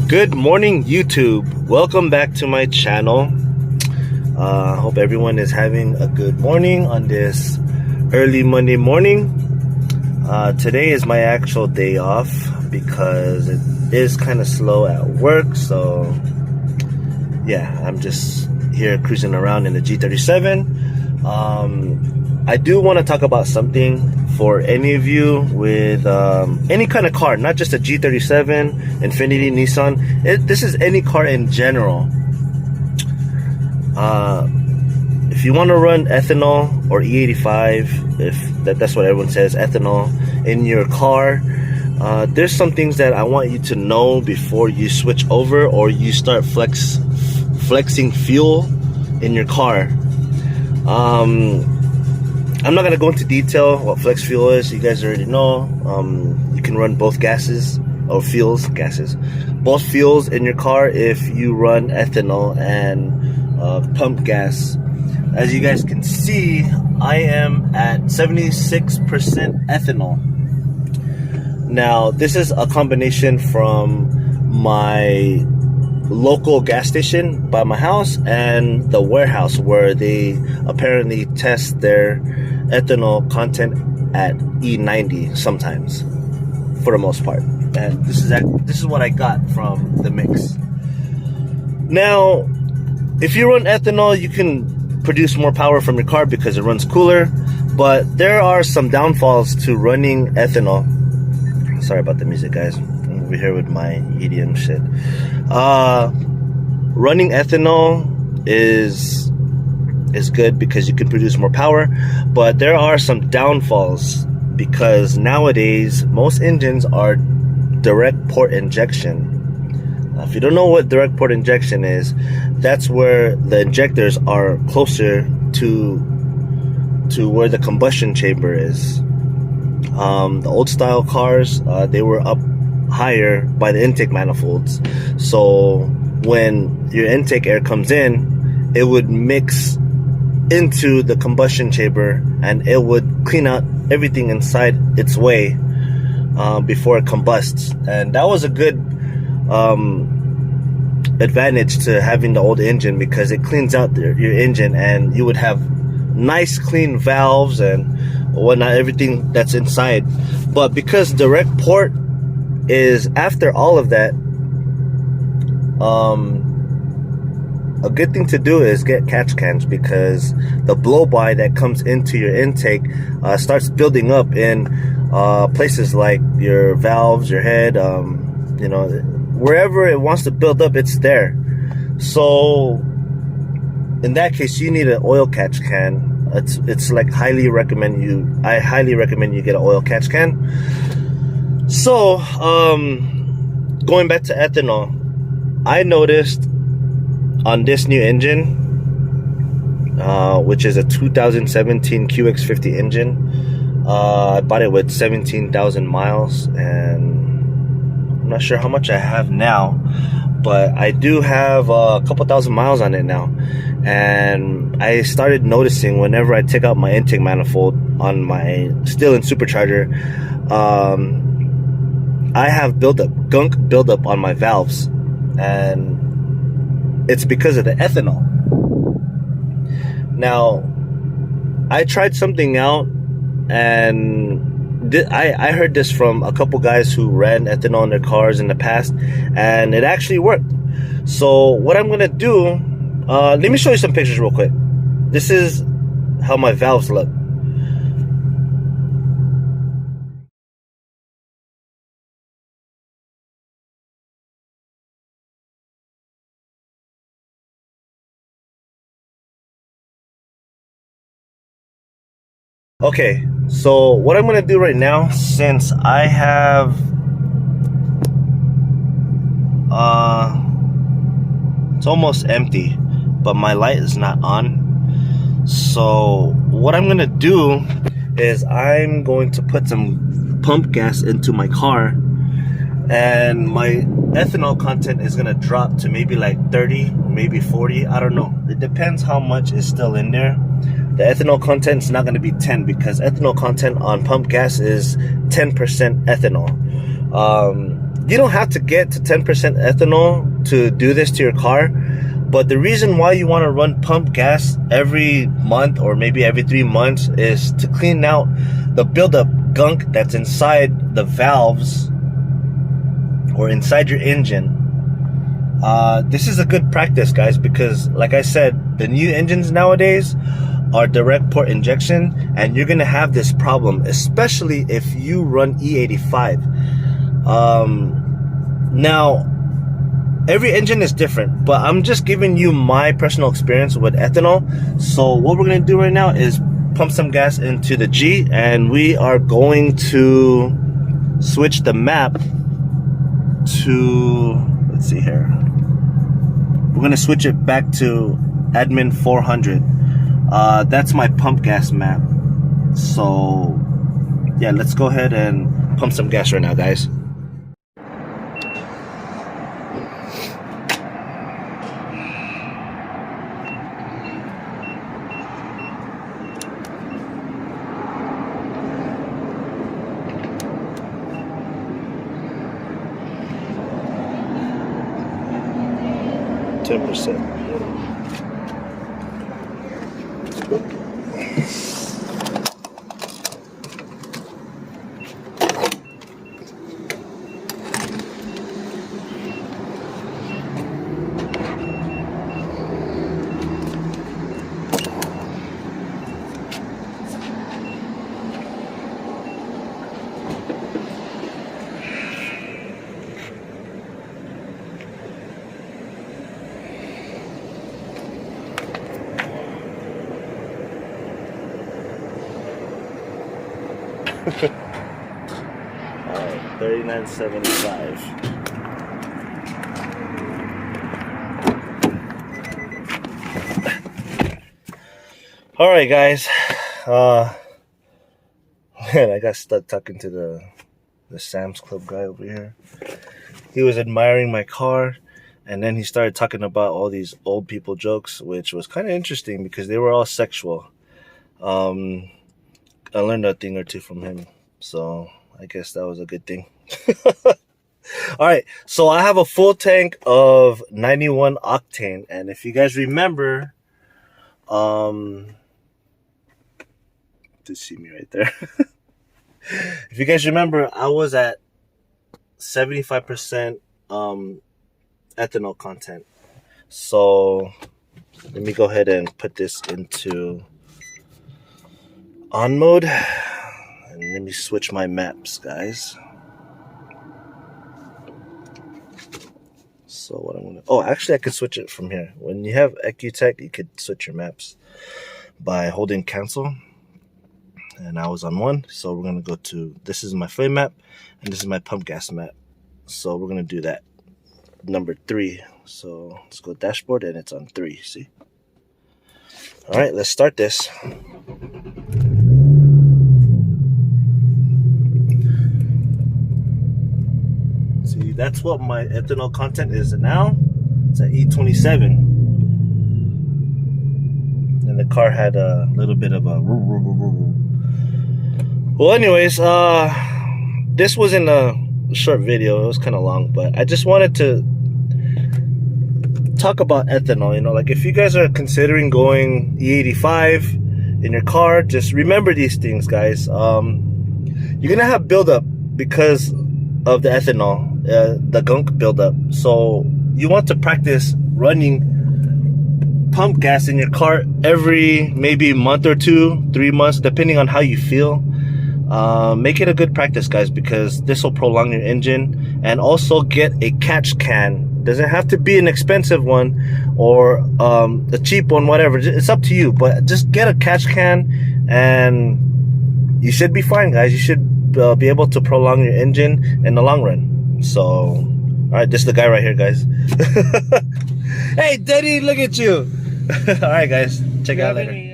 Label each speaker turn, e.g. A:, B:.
A: Good morning, YouTube. Welcome back to my channel. Hope everyone is having a good morning on this early Monday morning. Today is my actual day off because it is kind of slow at work. So yeah, I'm just here cruising around in the G37. I do want to talk about something for any of you with any kind of car, not just a G37, Infiniti, Nissan. This is any car in general. If you want to run ethanol or E85, if that's what everyone says, ethanol in your car, there's some things that I want you to know before you switch over or you start flexing fuel in your car. I'm not going to go into detail what flex fuel is. You guys already know. You can run both gases or both fuels in your car if you run ethanol and pump gas. As you guys can see, I am at 76% ethanol. Now, this is a combination from my local gas station by my house and the warehouse where they apparently test their ethanol content at E90 sometimes, for the most part. And this is what I got from the mix. Now, if you run ethanol, you can produce more power from your car because it runs cooler, but there are some downfalls to running ethanol. Sorry about the music, guys. I'm over here with my EDM shit. Running ethanol is good because you can produce more power, but there are some downfalls because nowadays most engines are direct port injection. If you don't know what direct port injection is, that's where the injectors are closer to where the combustion chamber is. The old style cars, they were up higher by the intake manifolds, so when your intake air comes in, it would mix into the combustion chamber and it would clean out everything inside its way before it combusts. And that was a good advantage to having the old engine because it cleans out your engine and you would have nice clean valves and whatnot, everything that's inside. But because direct port is after all of that, a good thing to do is get catch cans because the blow-by that comes into your intake starts building up in places like your valves, your head, wherever it wants to build up, it's there. So in that case, you need an oil catch can. It's like I highly recommend you get an oil catch can. So going back to ethanol, I noticed on this new engine, which is a 2017 QX50 engine, I bought it with 17,000 miles, and I'm not sure how much I have now, but I do have a couple thousand miles on it now. And I started noticing whenever I take out my intake manifold on my still in supercharger, I have gunk buildup on my valves, and it's because of the ethanol. Now, I tried something out, and I heard this from a couple guys who ran ethanol in their cars in the past, and it actually worked. So what I'm gonna do, let me show you some pictures real quick. This is how my valves look. Okay, so what I'm gonna do right now, since I have it's almost empty, but my light is not on. So what I'm gonna do is I'm going to put some pump gas into my car, and my ethanol content is gonna drop to maybe like 30, maybe 40, I don't know. It depends how much is still in there. The ethanol content is not going to be 10 because ethanol content on pump gas is 10% ethanol. you don't have to get to 10% ethanol to do this to your car. But the reason why you want to run pump gas every month or maybe every 3 months is to clean out the buildup gunk that's inside the valves or inside your engine. This is a good practice, guys, because like I said, the new engines nowadays are direct port injection, and you're gonna have this problem, especially if you run E85. Now, every engine is different, but I'm just giving you my personal experience with ethanol. So what we're gonna do right now is pump some gas into the G, and we are going to switch the map to, let's see here, we're gonna switch it back to admin 400. That's my pump gas map. So yeah, let's go ahead and pump some gas right now, guys. 10%. Alright, $39.75. Alright, guys. Man, I got stuck talking to the Sam's Club guy over here. He was admiring my car, and then he started talking about all these old people jokes, which was kind of interesting because they were all sexual. I learned a thing or two from him, so I guess that was a good thing. All right, so I have a full tank of 91 octane, and if you guys remember, to see me right there. If you guys remember, I was at 75% ethanol content. So let me go ahead and put this into on mode, and let me switch my maps, guys. So what I'm gonna, oh, actually I could switch it from here. When you have EcuTech, you could switch your maps by holding cancel, and I was on 1, so we're gonna go to, this is my flame map and this is my pump gas map, so we're gonna do that number 3. So let's go dashboard, and it's on 3. See? All right, let's start this. See, that's what my ethanol content is now. It's at E27. And the car had a little bit of a... Well, anyways, this wasn't a short video. It was kind of long, but I just wanted to talk about ethanol. You know, like if you guys are considering going E85 in your car, just remember these things, guys. You're gonna have buildup because of the ethanol, the gunk buildup. So you want to practice running pump gas in your car every maybe month or 2, 3 months, depending on how you feel. Make it a good practice, guys, because this will prolong your engine. And also get a catch can. Doesn't have to be an expensive one or a cheap one, whatever. It's up to you, but just get a catch can and you should be fine, guys. You should be able to prolong your engine in the long run. So, all right, this is the guy right here, guys. Hey, Daddy, look at you. All right, guys, check it out later.